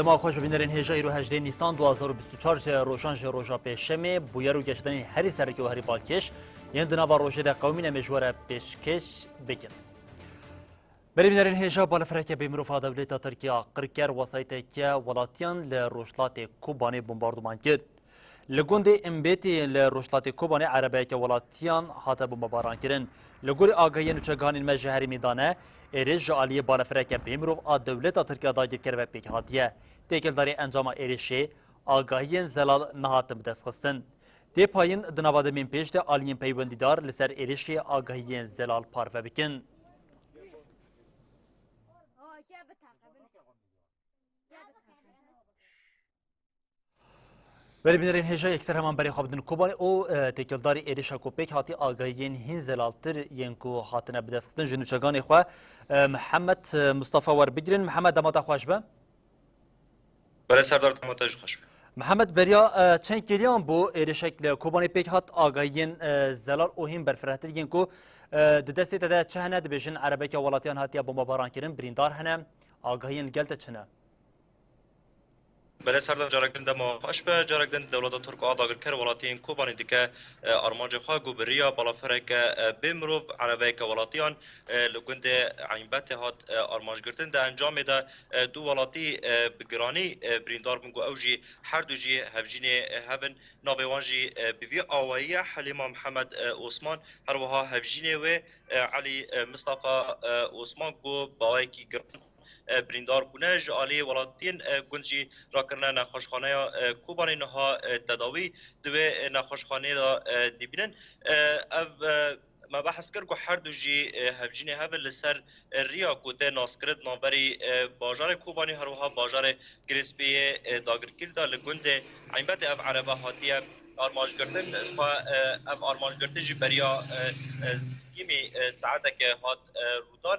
دما خوش ببینرین هجای رو 18 نیسان 2024 روشان روژا پیشمه بویر و گشتن هری سرکی و هری بالکش یند دناوا روژه ده قومی نمیجوره پیشکش بکن. ببینرین هجا بالفرک بیمروفا دولت ترکیه قرکر وسایت که ولاتیان لروشلات کوبانی بمباردمان کرد. لگوند امبیتی لروشلات کوبانی عربه که ولاتیان هات بمباران کردن. لگور آگاهی نوچگان مجهری میدانه ایرج عالی بالفرک بیمروف دولت ترکیه دایر کرده پیک هاتیه. تکلداری انجام ایرشی آگاهی زلال نهات مدسخستن. دی پایین دنواد من پیش ده عالیین پیوندیدار لسر ایرشی آگاهی زلال پارو بکن. ولی بینرین هجای اکثر همان برای خواب دن کوبانی او تکلداری ایرشا کوپیک هاتی آگاهیین هین زلالتر ینکو هاتنه بدسخستن جنوشگان خواه محمد مصطفى ور بگیرن. محمد دماتا خوش به؟ برای سردار دماتاج خوش به. محمد بریا چند کلیان بو ایرشکل کوبانی پیک هات آگاهیین زلال اوهیم برفرهتر ینکو دستی تده چهنه دبیجن عربه که ولاتیان هاتیا بمباران کرن بریندار هنه آگاهیین گلت چنه؟ بله سردار جارگدن دما خوش به جارگدن دولت ترک آداگر کر ولاتیان کوبانی دیگه آرمانج خواه گوبریا بالافرک بیمروف عربه که ولاتیان لگند عینبت هات آرمانج گرتن ده انجام ده دو ولاتی بگرانی بریندار بنگو اوجی هر دو جی هفجین هبن ناویوانجی بوی آوایی حلیما محمد عثمان هر وها هفجین و علی مصطفى عثمان گو باوی کی گران بریندار بونه جالی ولاتین گنجی راکرنا نخوشخانه کوبانی نها تداوی دوی نخوشخانه دا دیبینن ما بحث کرد که هر دو جی هفجین هبل لسر ریا کوته ناسکرد نابری باجار کوبانی هر وها باجار گریسپی داگر کرده لگند عینبت اف عربه هاتیه آرمانج گرتن اشخا اف آرمانج گرتن جی بریا یمی ساعته که هات رودان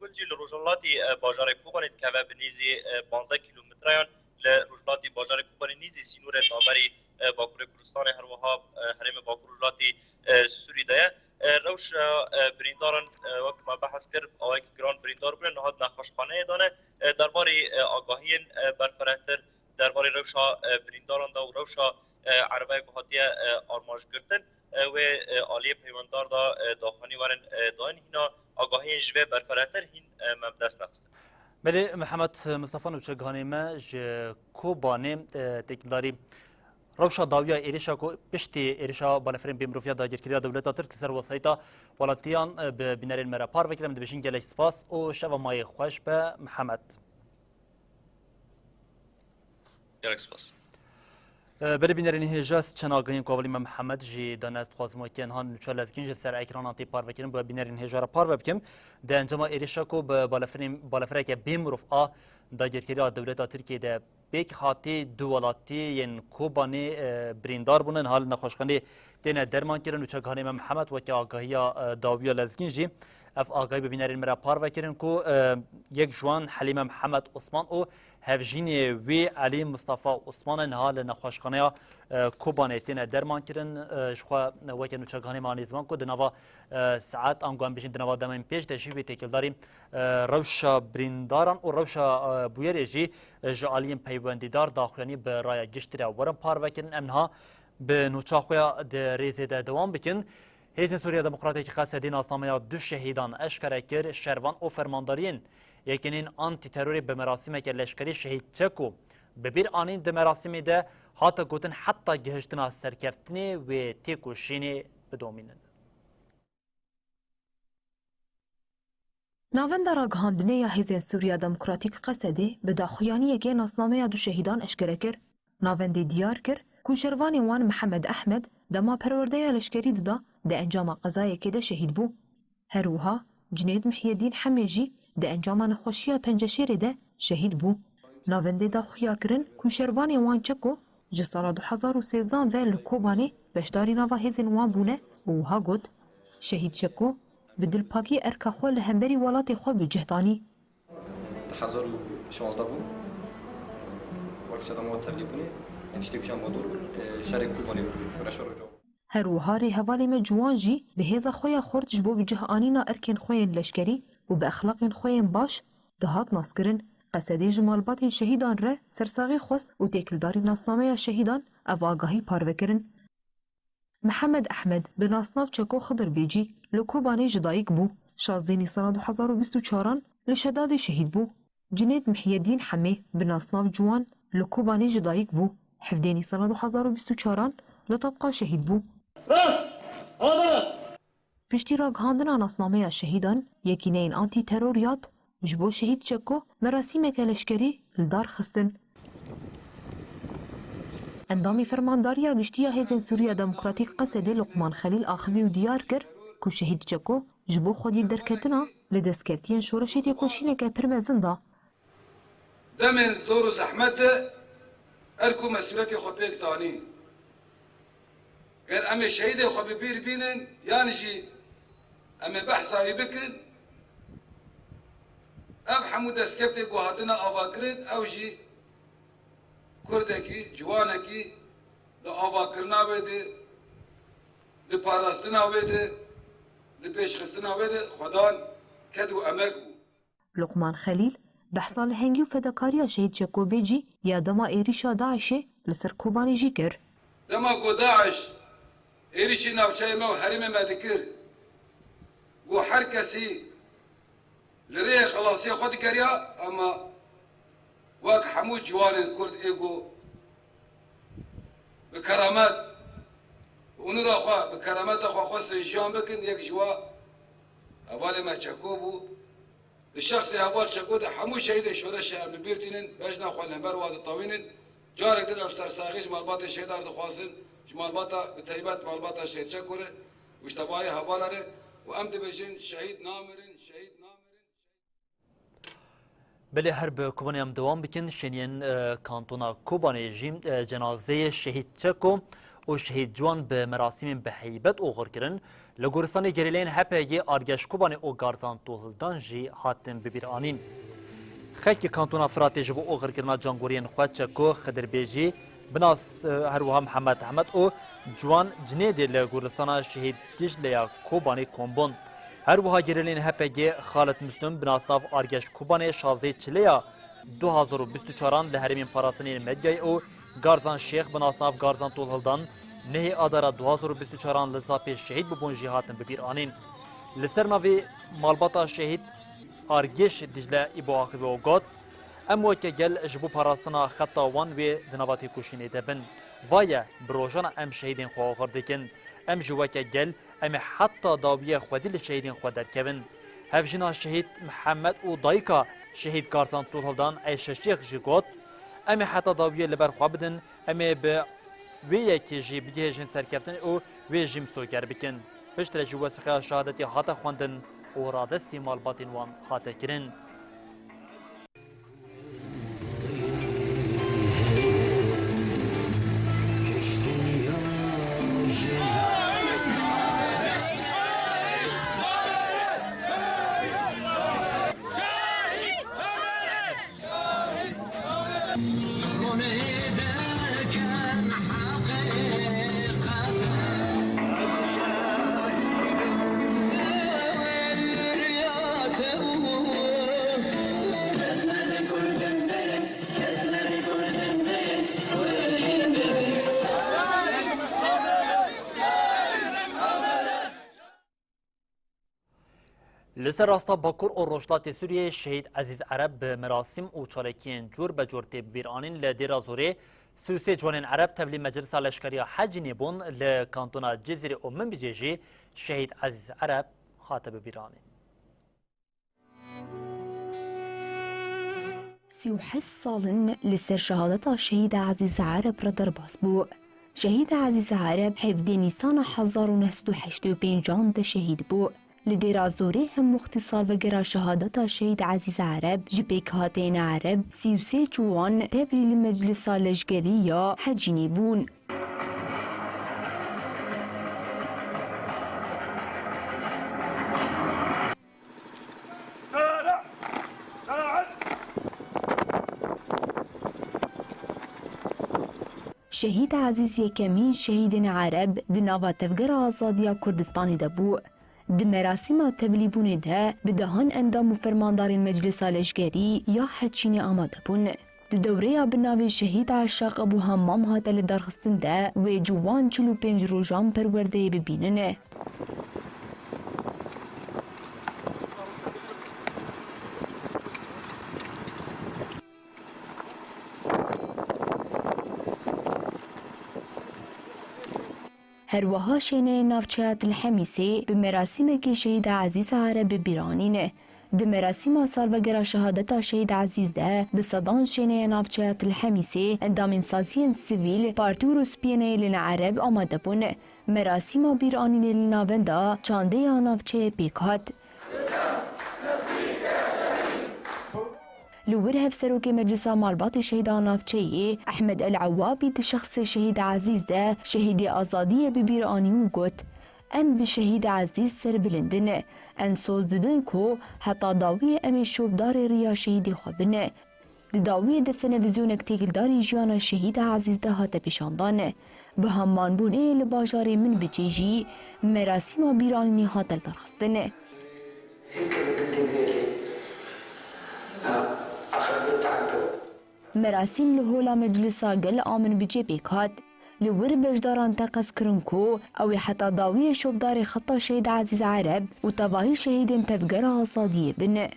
گلجی لروجلاتی باجار کوبانی که به نیزی 15 کیلومتریان لروجلاتی باجار کوبانی نیزی سینور نابری باکور کردستان هر وها حرم باکورلاتی سوریده روش بریندارن وقت ما بحث کرد آقای گران بریندار بودن نهاد نخوشخانه دانه درباره آگاهی برفرهتر درباره روش برینداران دا و روش عربه گهاتیه آرمانج گرتن و عالی پیوندار دا داخانی ورن داین هینا آگاهی جوه برفرهتر هین مبدست نخسته. بله محمد مصطفى نوچگانی ما کوبانی تکلاری روشا داویا ایرشا کو پشتی ایرشا بالفرین بیمروفیا دایر کریا دولت ترک سر وسایتا ولاتیان به بینرین مرا پار وکرم دبشین گلک سپاس او شب مای خوش به محمد. گلک سپاس. بله بینرین هجاس چند آگاهی قابلی محمد جی دانست خواستم که انهان نشال از کنج سر اکران آنتی پار وکرم با بینرین هجارا پار وبکم ده انجام ایرشا کو به بالفرین که بیمروف دایر کریا دولت ترکی ده بیک خاطی دولاتی ین کوبانی بریندار بودن حال نخوشخانه دین درمان کردن و چگانی محمد و که آگاهی داویا لزگینجی اف آگاهی ببینرین مرا پار وکرن کو یک جوان حلیم محمد عثمان او هفجین وی علی مصطفى عثمان حال نخوشخانه کوبانی دین درمان کردن شخوا و که چگانی مانیزمان کو دنوا ساعت آنگوان بشین دنوا دمین پیش دشیب تکلداری روشا برینداران و روشا بویرجی جعالیم پیوندیدار داخلانی به رای گشتری ورم پار وکرن امنها به نوچاخویا ده ریزه ده دوام بکن. هیزن سوریا دموکراتیک قصدی ناسنامه دو شهیدان اشکره کر شروان و فرماندارین یکنین آنتی تروری به مراسم که لشکری شهید چکو به بیر آنین ده مراسم ده حتی گوتن حتی گهشتنا سرکفتنی و تیکوشینی بدومینن. ناوند راگهاندنه یا هیزن سوریا دموکراتیک قصدی به داخویانی یکی ناسنامه دو شهیدان اشکره کر ناوند دیار کر کوشروانی وان محمد احمد دما پرورده لشکری ددا ده انجام قضای که ده شهید بو. هروها جنید محیدین حمیجی ده انجام نخوشی پنجشیر ده شهید بو. ناونده دا خویا کرن کوشروانی وان چکو جسال 2013 و لکوبانی بشداری ناوا هزین وان بونه و ها گود شهید چکو بدل پاکی ارکا خو لهمبری ولات خو بجهتانی. 2016 بو وقت صدام و تبلیغ بونه انشتیگوشان مدور شرک کوبانی شورش رو جو. هروهاری هوالی ما جوان جی به هزا خویا خورد جبو بجه آنینا ارکن خوین لشکری و به اخلاق خوین باش دهات ناسکرن قصدی جمالبات شهیدان ره سرساغی خواست و تکلداری ناسنامه شهیدان او آگاهی پاروکرن. محمد احمد به ناسناف چکو خضر بیجی لکوبانی جدایک بو 16 نیسان 2024 لشداد شهید بو. جنید محی الدین حمی به ناسناف جوان لکوبانی جدایک بو 17 نیسان 2024 لطبقه شهید بو. پشتی را گهاندن ناسنامه شهیدان یکی نین آنتی تروریات جبو شهید چکو مراسم کلشکری لدار خستن. اندامی فرمانداریا گشتیا هیزن سوریا دموکراتیک قصد لقمان خلیل آخوی و دیار کر که شهید چکو جبو خودی درکتنا لدسکرتین شورشیت کوشینه که پرمزنده. دمن زور و زحمت ارکو مسئولیت خود بیک تانی. گر امی شهید خود بیر بینن یعنی جی امی بحثایی بکن اب حمود اسکفت گوهاتنا آواکرین او جی کردکی جوانکی ده آواکرنا ویده ده پاراستنا ویده ده پیشخستنا ویده خدان کدو امک بو. لقمان خلیل بحثال هنگی و فداکاریا شهید چکو بیجی یا دما ایریشا داعشه لسر کوبانی جی کر. دما کو داعش ایریشی نوچه ما و حریم ما دکر گو هر کسی لره خلاصی خود کریا اما وقت حمود جوان کرد ایگو بکرامت اونو را خواه بکرامت خواه خواست جیان بکن یک جوا اول ما چکو بو الشخص اول چکو ده حمود شهید شورش ببیرتینن بجنا خواه نمبر واد طاوینن جارك دل افسر ساقيش مالبات الشهيد ارد خواصن مالباتا بتهيبات مالباتا الشهيد شكوره واشتباهي هبالره وامد بجن شهيد نامرن شهيد نامرن بله هرب کوبانی هم دوام بکن شنین کانتونا کوبانی جیم جنازه شهید چکو و شهید جوان به مراسم به حیبت اوغر کرن لگورستان گریلین هپیگی آرگش کوبانی او گارزان طولدان جی هاتن ببیرانین خیلی کانتونا فراتی جبو اوغر کرنا جانگورین خواه چکو خدر بیجی بناس هروها محمد احمد او جوان جنیدی لگورستان شهید دیجلیا کوبانی کومبوند هروها گریلین هپیگی خالد مسلم بناسناف آرگش کوبانی 16 چلیا 2024 لهرمین پاراسنین مدیای او گارزان شیخ بناسناف گارزان طولدان نهی آدارا 2024 لزاپی شهید ببون جهاتن ببیرانین لسر ناوی مالباتا شهید آرگش دیجله ایبو آخوی و گاد امو که گل جبو پاراستنا خطا وان وی دنواتی کشینی دبن وایه بروژانا ام شهیدین خواه غردکن ام جوا که گل ام حتی داویه خودی لشهیدین خود درکوین هفجنا شهید محمد او دایکا شهید گارزان طولدان عیش شیخ جی گاد ام حتی داویه لبر خواه بدن ام به وی یکی جی بگه جن سرکفتن او وی جیم سوگر بکن پشتر جوا سخه شهادتی حتی خواندن و رادستی مالباتین وان حتی کرن لسر راستا باکور و روشتات سوریه شهید عزیز عرب به مراسم و چالکین جور به جور تبیرانین لدیرا زوره سوسی جوانین عرب تبلی مجلس لشکری حج نیبون لکانتونا جزیره من بجیجی شهید عزیز عرب خاطب بیرانین 38 سالن لسر شهادة شهيد عزيز عرب ردر باسبوع شهيد عزيز عرب 17 نيسان 1985 ده شهيد بو لديرا زوري هم مختصار وقرا شهادة شهيد عزيز عرب جبيك هاتين عرب 33 جوان تبلي لمجلس لشقرية حجيني بون شهيد عزيز يكمين شهيد عرب دناوا تفقر آزاديا كردستاني دبو د مراسم تبلیبون ده بدهان اندام و فرماندار مجلس لشکری یا حچینی آماده بون. د دوره بناوی شهید عشاق ابو همام هاته لدرخستن ده و جوان 45 روزان پرورده ببیننه. هروها شینه نافچات الحمیسی به مراسم که شهید عزیز عرب بیرانینه. د مراسم سالوگر شهادت شهید عزیز ده به صدان شینه نافچات الحمیسی اندام سازی سیویل پارتی روسپینه لنعرب آماده بونه. مراسم بیرانینه لناوندا چانده نافچه پیکات. لور هفسروك مجلس مالبات الشهيدان نافچه‌ای احمد العوابي د شخص شهید عزیز ده شهید آزادی ببیرانی و گوت ام به شهید عزیز سر بلندنه ان سوز ددن کو حتی داوی ام شوبدار ریا شهید خوبنه د داوی د سنویزیون تیگلداری جیان شهید عزیز ده هات پیشاندانه به همان بونه لباجار من بچیجی مراسم بیرانی هات درخستنه مراسم لهولا مجلسا گل آمن بجی بیکات لور بجداران تقص کرنکو او حتی داوی شوبدار خطا شهید عزیز عرب و تواهی شهید تفگر آزادی بنه.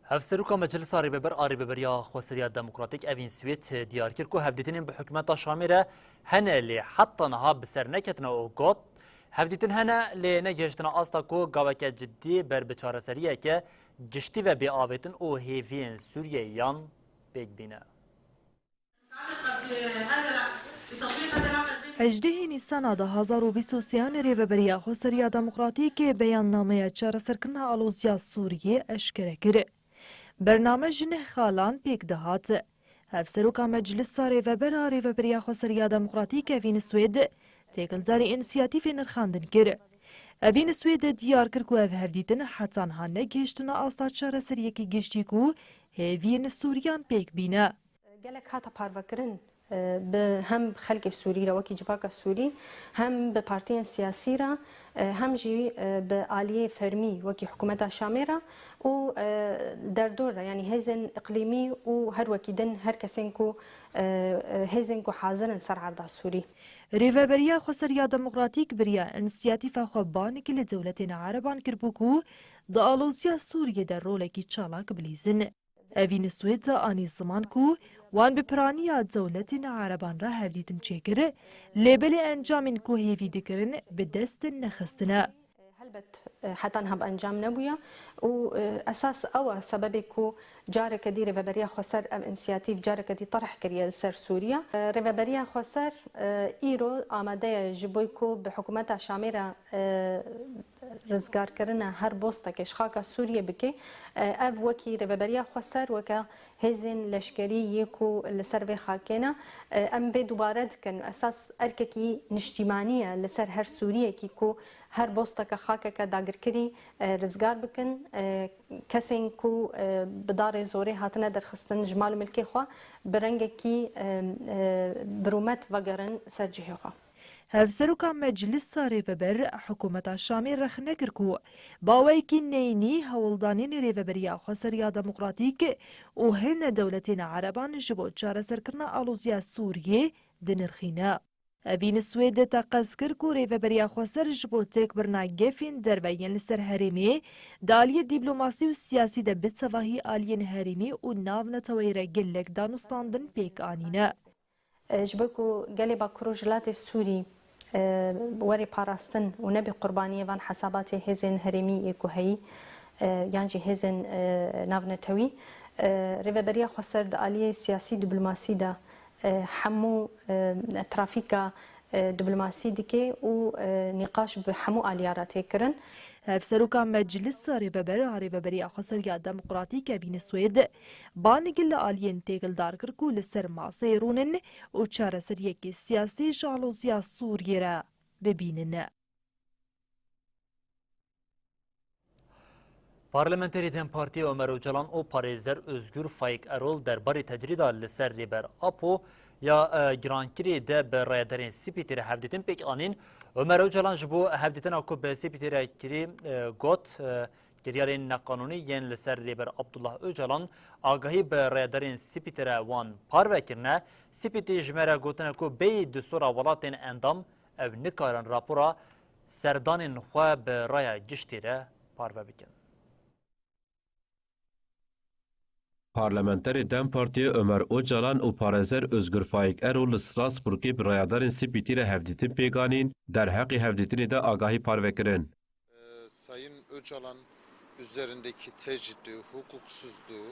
هفسروکا مجلس آری ببریا خوصریا دموکراتیک اوین سویت دیار کرد که هفدیتین به حکومت شامیره هنه لی حتی نها بسر نکتنا او گوت هفدیتین هنه لی نگهشتنا آستا که گاوک جدی بر بچاره سریه که گشتی و بی آویتن او هیوین سوریه یان بیگ بینه. 18 نیسان 2023 ریوبریا خوصریا دموکراتیک بیان نامه چاره سرکرنا آلوزیا سوریه اشکره کرد. برنامه جنه خالان پیک دهات. هفسروکا مجلس ریوبریا خوصریا دموکراتیک اوین سوید تیکلداری انسیاتیف نرخاندن کرد. اوین سوید دیار کرد که او هفدیتن حتان هانه گشتنا آستا چاره سریکی گشتی که هیوین سوریان پیک بینه. گلک هاتا پاروکرن به هم خلق سوری را وکی جواک سوری هم به پارتیان سیاسی را هم جی به عالیه فرمی وکی حکومت شامیرا و در دور را یعنی هزن اقلیمی و هر وکی دن هر کسین کو هزن کو حاضرن سر عرض سوری ریوبریا خوصریا دموکراتیک بریا انسیاتیف خوبانی که لدولتین عربان کربوکو دا آلوزیا سوریه در رولکی چالاک بلیزن. اوین سوید آنی زمان کو وان بپرانیا دولتین عربان را هفدیتن چکره لیبل انجامین کو هیوی دکرن به دست نخستنه. هلبت حتى هب انجام نبويا واساس او سبب كو جارك دي ريفابريا خسر ام انسياتيف جارك دي طرح كريا سر سوريا ريفابريا خسر ايرو اماده جبويكو بحكومه شاميره رزگار کرنا هر بوستا که شخاک سوریه بکی اف وکی ربابریا خسر وکا هزین لشکری یکو لسر خاکینا ام به دوباره کن اساس ارککی نشتیمانیه لسر هر سوریه کی کو هر بوستا که خاک که داگر کری رزگار بکن کسین کو بدار زوری هاتنه درخستن جمال ملکی خوا برنگ کی برومت وگرن سر جهه خوا هفسروکا مجلس ریوبر حکومت شامی رخ نکرکو باوی کی نینی هولدانین ریوبریا خوصریا دموکراتیک و هن دولتین عربان جبو چاره سرکرنا آلوزیا سوریه دنرخینه. اوین سوید تقص کرکو ریوبریا خوصر جبو تک برنا گفین دربین لسر هریمی دالی دیپلوماسی و سیاسی ده بتسواهی آلین هریمی و ناو نتویره گلک دانستاندن پیک آنینه. جبكو قلبا كروجلات السوري وري باراستن ونبي قربانية فان حساباتي هزن هرمي كوهي يعني هزن نافنتوي ريفابريا خسر دالية سياسي دبلوماسي دا حمو ترافيكا دبلوماسي ديكي ونقاش بحمو آلياراتي كرن هفسروکا مجلس ریوبریا خوصریا دموکراتیک بین سوید بانگل آلین تیگل دار کرکو لسر ماسه رونن و چاره سریکی سیاسی جالوزیا سوریه را ببینن. پارلمانتری دم پارتی عمر اوجلان او پاریزر özgür فایک ارول درباره تجرید لسر ریبر آپو یا گرانکری ده به رایدارین سپیتر هفدیتن پیک آنین عمر اوجلان جبو هفدیتن اکو به سپیتر کری گوت کریارین نقانونی ین لسر ریبر عبدالله اوجلان آگاهی به رایدارین سپیتر وان پارو کرنه سپیتی جمره گوتن اکو بی دستورا ولاتین اندام او نکارن راپورا سردان خواه به رای گشتیره پارو بکن. پارلمانتر دم پارتی عمر اوجلان و پارێزەر Özgür Faik Erol li Strasbourgê bi rayadarên Spîtî re hevdîtin pêganîn derheqê hevdîtinê de agahî parvekirin. Sayın Öcalan üzerindeki tecridü, hukuksuzluğu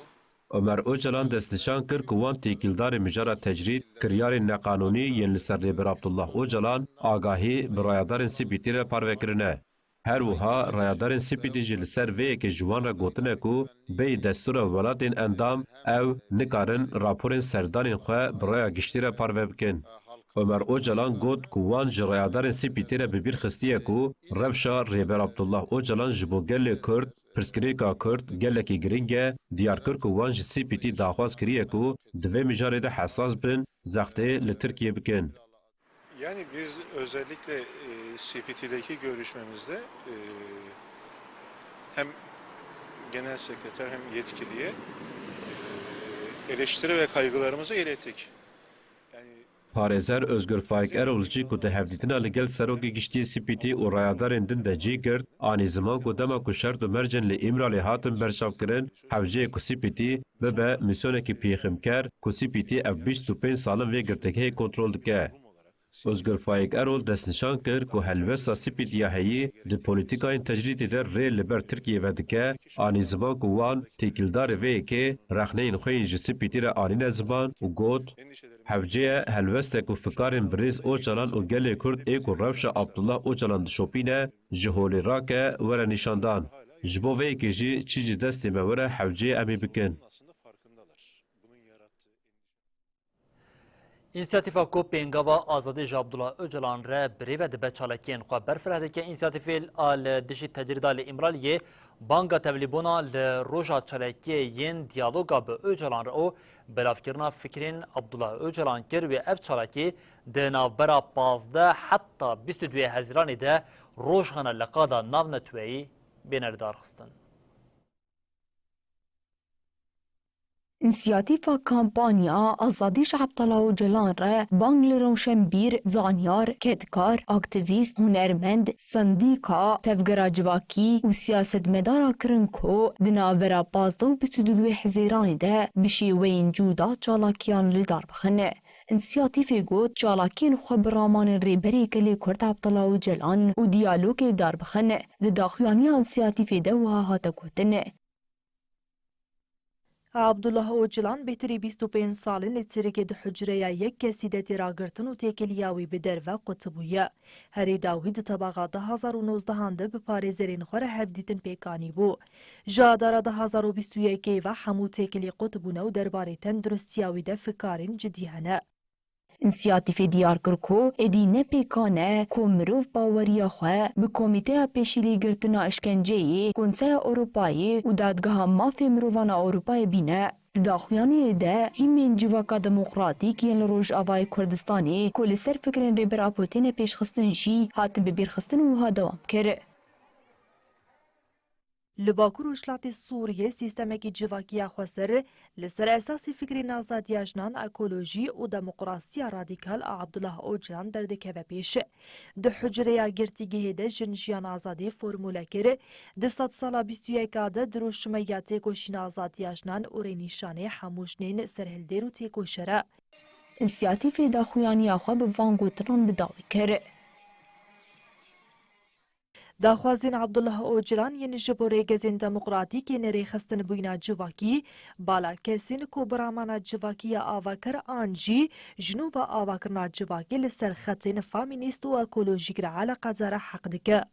Ömer Öcalan destnîşan kir ku wan têkîldarê mijara tecrîd kiryarên neqanûnî yên li ser rêber Abdullah Öcalan agahî bi rayadarên Spîtî re parvekirine. Her wiha rayadarên Spîtî jî li ser vê yekê ji wan re gotine ku bêyî destûra welatên endam ew nikarin raporên serdanên xwe bi raya giştî re parve bikin. Ömer Öcalan got ku wan ji rayadarên Spîtî re bi bîr xistiye ku rewşa rêber Abdullah Öcalan ji bo gelê Kurd pirsgirêka Kurd gelekî giring e diyar kir ku wan ji Spîtî daxwaz kiriye ku di vê mijarê de hesas bin zextê li Tirkiye bikin. yani biz özellikle CPT'deki görüşmemizde hem genel sekreter hem yetkiliye eleştiri ve kaygılarımızı ilettik. Parêzer Özgür Faik Erol jî ku di hevdîtina li gel serokê giştiyê Spîtî û rayadarên din de cî girt anî ziman ku dema ku şert û mercên li Îmralê hatin berçavkirin hewceyê ku Spîtî bibe misyonekî pêximker ku Spîtî ev 25 salin vê girtîgehê kontrol dike. Özgür Faik Erol destnîşan kir ku helbesta Spîtîya heyî di polîtîkayên tecrîdê de rê li ber Tirkiye ve dike anî ziman ku wan têkîldarê vê yekê rexneyên xwe yîn ji Spîtî re anîne ziman û got hevceye helbestek û fikarên birêz Öcalan û gelê Kurd ê ku rewşa Abdullah Öcalan dişopîne ji holê rake were nîşandan. Ji bo vê yekê jî çî ji destê me were hewceyê em ê bikin. İnisiyatifa ku pêngava azadî ji Abdullah Öcalan re birêve dibe çalakiyên xwe berfireh dike înisiyatîfê li dijî tecrîda li Îmraliyê banga tevlîbûna li roja çalakiyê yên diyaloga bi Öcalan re û belavkirina fikrên Abdullah Öcalan kir wê ev çalakî di navbera 15 heta 22 Hezîranê de rojxana liqada nav netweyî bêne darxistin. İnisiyatîfa kampanya Azadî ji Abdullah Öcalan re bang li rewşenbîr, zanyar, ketkar, aktivîst, hunermend, sendîka, tevgera civakî û siyasetmedara kirin ku di navbera 15 û 22 Hezîranê de bi şêweyên cuda çalakiyan li dar bixin. İnisiyatîfê got çalakiyên xwe bi ramanên rêberê gelê Kurd Abdullah Öcalan û diyalogê dar bixin. Di daxuyaniya înisiyatîfê de wiha hate gotin. Abdullah Öcalan bêtirî 25 salên li Tirkiyê di hucreya yek kesî de têragirtin û têkiliya wî bi derve qutibûye. Herî dawî di tebaqa 2019 de bi parêzerên xwe re hevdîtin pêkanî bû. Ji adara 2021 ve hemû têkilî qutibûne û derbarê tenduristiya wî de fikarên cidî hene. İnisiyatîfê diyar kir ku êdî nepêkane ku mirov baweriya xwe bi Komîteya Pêşîlîgirtina İşkenceyê, Konseya Ewropayê û Dadgeha Mafê Mirovan a Ewropayê bîne. Di daxuyaniyê de hîmên civaka demokratîk yên li Rojavayê Kurdistanê ku li ser fikrên rêbera Putinê pêşxistin jî hatin bi bîrxistin û wiha dewam kir. Li Bakur û Şilatê Sûriyê sîstemekî civakiya xweser li ser esasî fikrên azadiya jinan, ekolojî û demokrasiya radîkal a Abdullah Öcalan derdikeve pêş. Di hucreya girtîgehê de jin jiyan azadî formûle kir. Di sed sala 21 de di rûşmeya têkoşîna azadiya jinan û rênîşanê hemû jinên serhildêr û têkoşer e. İnisiyatîfê daxuyaniya xwe bi van gotinan bi dawî kir. Daxwazên Abdullah Öcalan yên ji bo rêgezên demokratîkê nerêxistin bûyîna civakî, bala kesên ku bi ramana civakiya avakir an jî jinûva avakirina civakî li ser xetên famînîst û ekolojîk re eleqedar e heq dike.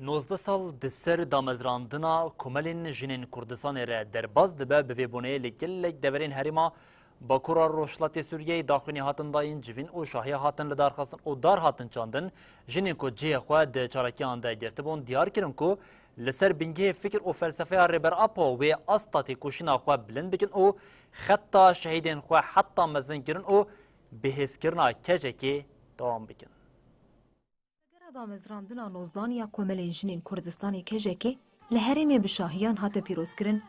19 sal di ser damezrandina komelên jinên Kurdistanê re derbas dibe bi vêbûneyê li gelek deverên herêma Bakura Rojhilatê Sûriyeyê daxwînî hatin dayîn civîn û şahiya hatin li darxistin û dar hatin çandin jinên ku cihê xwe di çalakiyan de girtibûn diyar kirin ku لسر بنگه فکر و فلسفه ریبر اپو و استاتی کوشنا خو بلند بکن او خطا شهیدین خو حتی مزن کرن او بهس کرنا کجه که دوام بکن. دامزراندنا نوزدانیا کوملین جنین کردستانی کجکی لهرم بشاهیان هات پیروز کرن.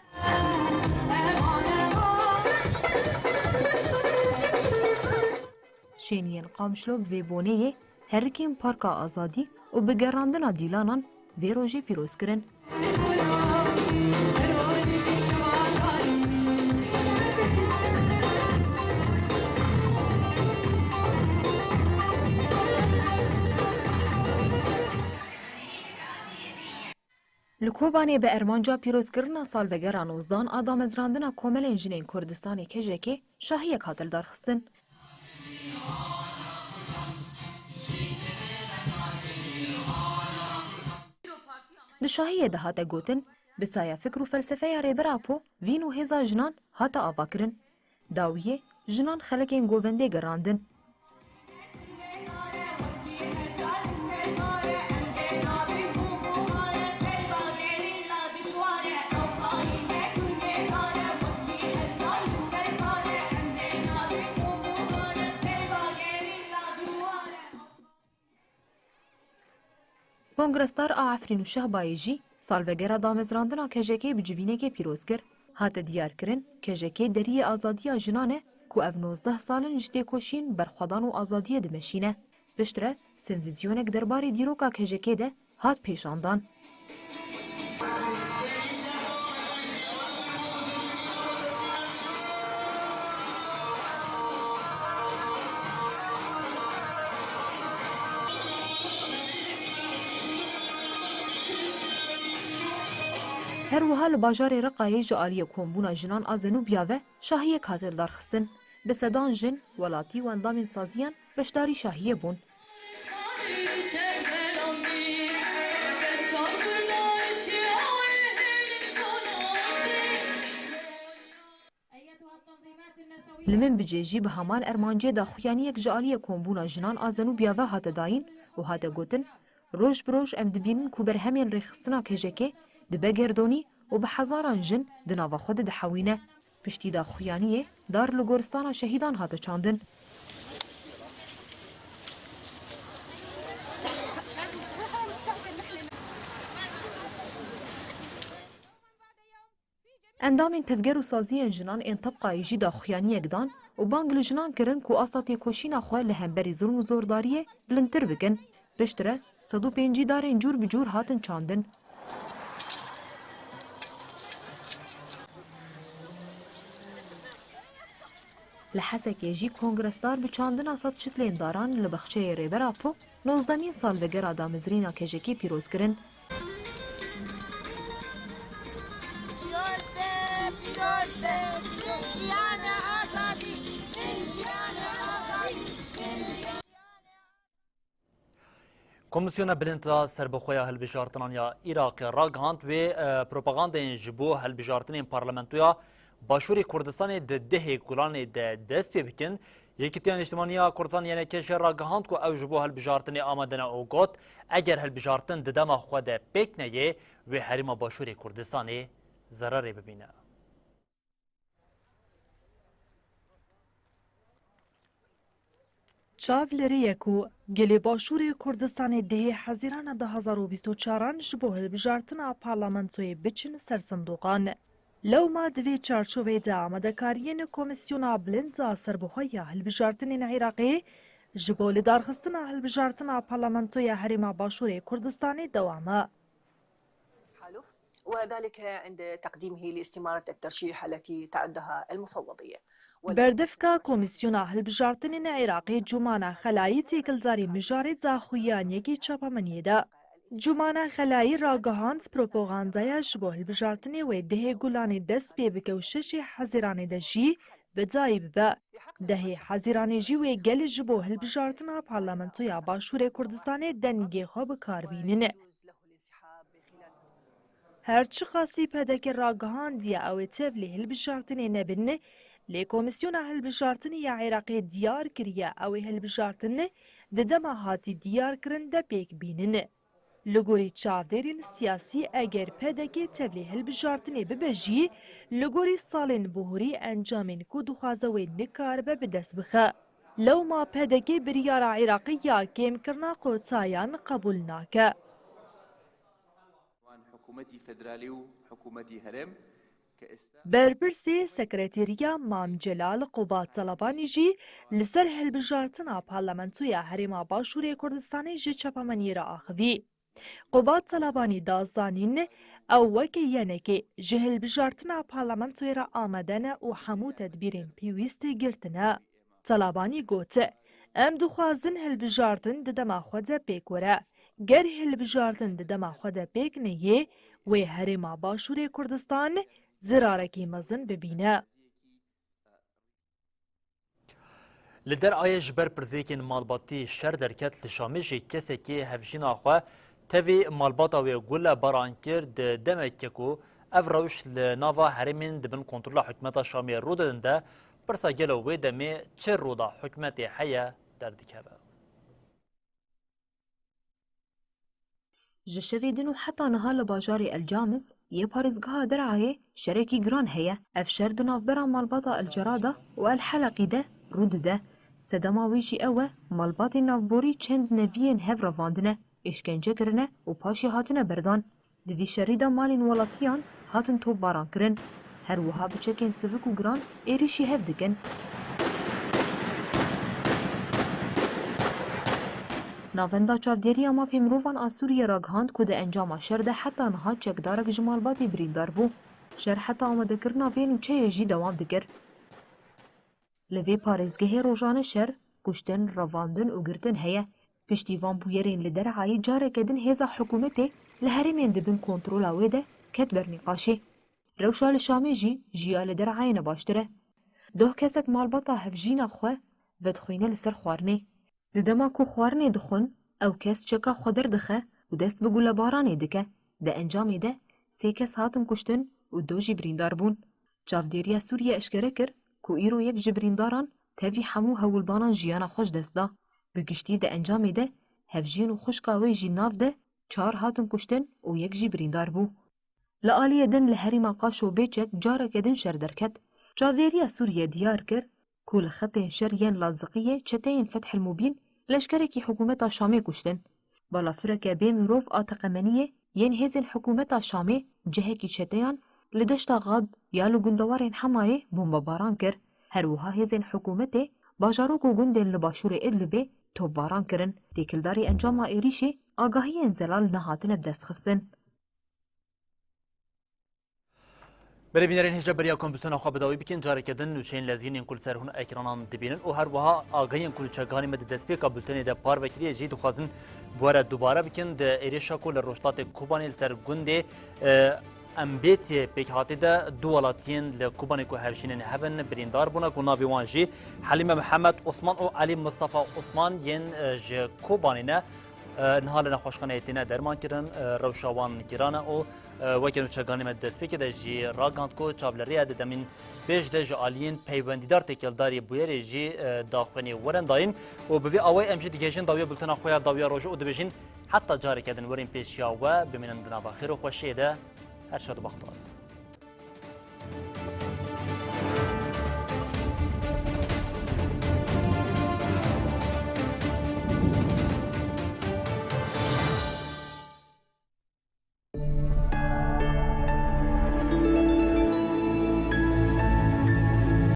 شینین قامشلو و بونه هرکیم پارکا آزادی و بگراندنا دیلانان و روژه پیروز کرن. لکوبانی به ارمانجا پیروز کردن سال وگر آنوزدان آدم از راندن کامل انجینین کردستانی کجکی شاهی کاتل دارخستن. دشاهی دهات گوتن بسایه فکر و فلسفه ریبر اپو وین و هزا جنان هاتا آوا کرن. داویه جنان خلقین گوونده گراندن. کنگرستار آفرین و شهبایجی سالوگرا دامزراندنا کجکی بجوینه که پیروز کرد هات دیار کرن کجکی دری آزادی جنانه کو او 19 سالن جده کوشین برخوادان و آزادی دمشینه بشتره سنویزیونک درباره دیروکا کجکی ده هات پیشاندان. هر وها لباجار رقای جالی کومبونا جنان آزنو بیاوه شاهی کاتل دارخستن به صدان جن ولاتی و اندام سازیان بشداری شاهی بون. لمن بجیجی به همان ارمانجی دا خویانی یک جالی کومبونا جنان آزنو بیاوه هات داین و هات گوتن روش بروش ام دبینن کو بر همین ریخستنا کجکی دبه گردونی و به هزاران جن دناوا خود دحوینه پشتی دا خویانیه دار لگورستان شهیدان هات چاندن. اندام تفگر و سازی جنان این طبقه جی دا خویانی اگدان و بانگل جنان کرن کو آستاتی کوشینا خواه لهمبری ظلم و زورداریه بلنتر بکن. بشتره 105 دار انجور بجور هاتن چاندن. لحسك يجي كونغرستار بچاندنا صد شتلين داران لبخشي ريبر اپو 19 سال وگر آدامزرینا کجکی پیروز کرن. کمیسیون بلند سربخویا هلبجارتنان یا عراق راگهاند و پروپاگاندین جبو هلبجارتنین پارلمنتویا باشوری کردستان ده گلان ده دست پی بکن یکیتیان اجتماعی کردستان یعنی کشور راگهاند کو او جبو هلبجارتن آمدن اوگوت اگر هلبجارتن ددما خود پیک نیه و حریم باشوری کردستان ضرر ببینه. چاولری کو گلی باشوری کردستان ده حزیران 2024 جبو هلبجارتن پارلمنتوی بچن سرسندوقان. لو ما دوی چارچوبه دا آمدکارین کمیسیونا بلند سربخویا هلبجارتنین عراقی جبو لدارخستنا هلبجارتنا پارلمنتویا حریم باشور کردستانی دوامه. وذلك عند تقديمه لاستمارة الترشيح التي تعدها المفوضية. بردفكا كوميسيونا هلبجارتنين عراقي جمانا خلايي تيكلزاري مجاري داخويان يكي چاپامنيه دا. جمانا خلايي راگهانس پروپاگاندايا جبو هلبجارتني و ده گولاني دست بي بكو ششي حزيراني دا جي بداي ببا. ده حزيراني جي و گل جبو هلبجارتنا پارلمنتويا باشور كردستاني دنگي خواب کاربينين. هرچی قاسی پدک راگهان دیا او تبلی هلبجارتنی نبینه لی کمیسیون هلبجارتنی یا عراقی دیار کریه او هلبجارتنی ددما هاتی دیار کرن ده پیک بیننه. لگوری چاودرین سیاسی اگر پدکی تبلی هلبجارتنی ببجی لگوری سالین بهوری انجامین کو دخوازوی نکار به دست بخه. لو ما پدکی بریار عراقی یا کم کرنا قوتایان قبول ناکه. حکومتی فدرالی و حکومتی هرم برپرسی سکرتیریا مام جلال قوبات طلبانی جی لسر هلبجارتنا پارلمانتویا هریما باشوری کردستانی جی چپامنی را آخوی. قوبات طلبانی دازانین او وکی ینکی جی هلبجارتنا پارلمانتوی را آمدن و حمو تدبیرین پیویستی گرتنه. طلبانی گوته ام دخوازن هلبجارتن ددما خوده پیکوره. گر هلبجارتن ددما خوده پیک نیه و هریما باشوری کردستان زرارکی مزن ببینه. لدر آیش بر پرزیکین مالباتی شر درکت لشامیجی کسی که هفجین آخوا تاوی مالباتا و گل باران کرد دمکه کو افروش لناوا هرمین دبن کنترل حکمت شامی رو دنده برسا گلو و دمی چه رو دا حکمت حیا در دکبه. جشویدن و حتی نهال باجاری الجامز یه پارزگاه درعایه شرکی گران هیا افشار دناف برا مالباطا الجرادة و الحلقی ده رود ده سدما ویشی اوه مالباطی نافبوری چند نویین هفرا واندنه اشکنجه کرنه و پاشی هاتنه بردان دوی شریدا مالین ولاتیان هاتن توب باران کرن هر وها بچکین سفک و گران ایریشی هف دکن ناوندا چاودێریya mafê mirovan a Sûriye ra gihand ku di encama şer de heta niha çekdarek ji malbatê birîndar bû. Şer heta amadekirina vê nûçeyê jî dewam dikir. Li vê parêzgehê rojane şer, kuştin, ravandin û girtin heye. Piştî van bûyerên li Dereyê careke din hêza hikûmetê li herêmên dibin kontrola wê de ket ber nîqaşê. Rewşa li Şamê jî jiya li Dereyê ne baştir e. Doh kesek malbata hevjîna xwe vedixwîne li ser xwarinê. Di dema ku xwarinê dixwin, ew kes çeka xwe derdixe û dest bi gulebaranê dike. Di encamê de 3 kes hatin kuştin û 2 jî birîndar bûn. Çavdêriya Sûriye eşkere kir ku îro yek ji birîndaran tevî hemû hewildanan jiyana xwe ji dest da. Bi giştî di encamê de hevjiyên û xuşka wê jî nav de 4 hatin kuştin û yek jî birîndar bû. Li aliyê din li herîma Qaş û Bêçek careke din şer derket. Çavdêriya Sûriye diyar kir ku li xetên şer yên Laziqiyê çeteyên Fethil Mubîn leşkerekî hikûmeta Şamê kuştin. Balafireke bê mirov a teqemeniyê yên hêzên hikûmeta Şamê cihekî çeteyan li deşta Gab ya li gundewarên Hemayê bombebaran kir. Her wiha hêzên hikûmetê bajarok û gundên li başûrê Idlibê topbaran kirin. Têkildarê encama êrişê agahiyên zelal nehatine bi destxistin. برای بینرین هجا بریا کمپیوتر خو بداوی بکن جاری کردن نوچین لذین کل سر هون اکرانان دبینن و هر وها آگاهی کل چگانی مد دست پی کابلتنی د پار وکری جی دو خازن بواره دوباره بکن د ایریشا کل روشتات کوبانی سر گنده امبیت پیکاتی ده دوالاتین لکوبانی کو هفشینن هفن بریندار بونا کو ناوی وانجی حلیم محمد عثمان و علی مصطفی عثمان ین ج کوبانی نه نهال نخوشخانه ایتینه درمان کردن روشاوان گرانه و وکن چگانی مد دست پی که جی راگاند کو چابلریه دمین بیش دج آلین پیوندیدار تکلداری بویری جی داخونی ورن داین و بوی آوای امجی دیگهشین داوی بلتنا خویا داوی روزو و دبیجین حتی جاری کردن ورین پیشیا و بمینن دنابا خیر و خوشیده هر شاد و بختار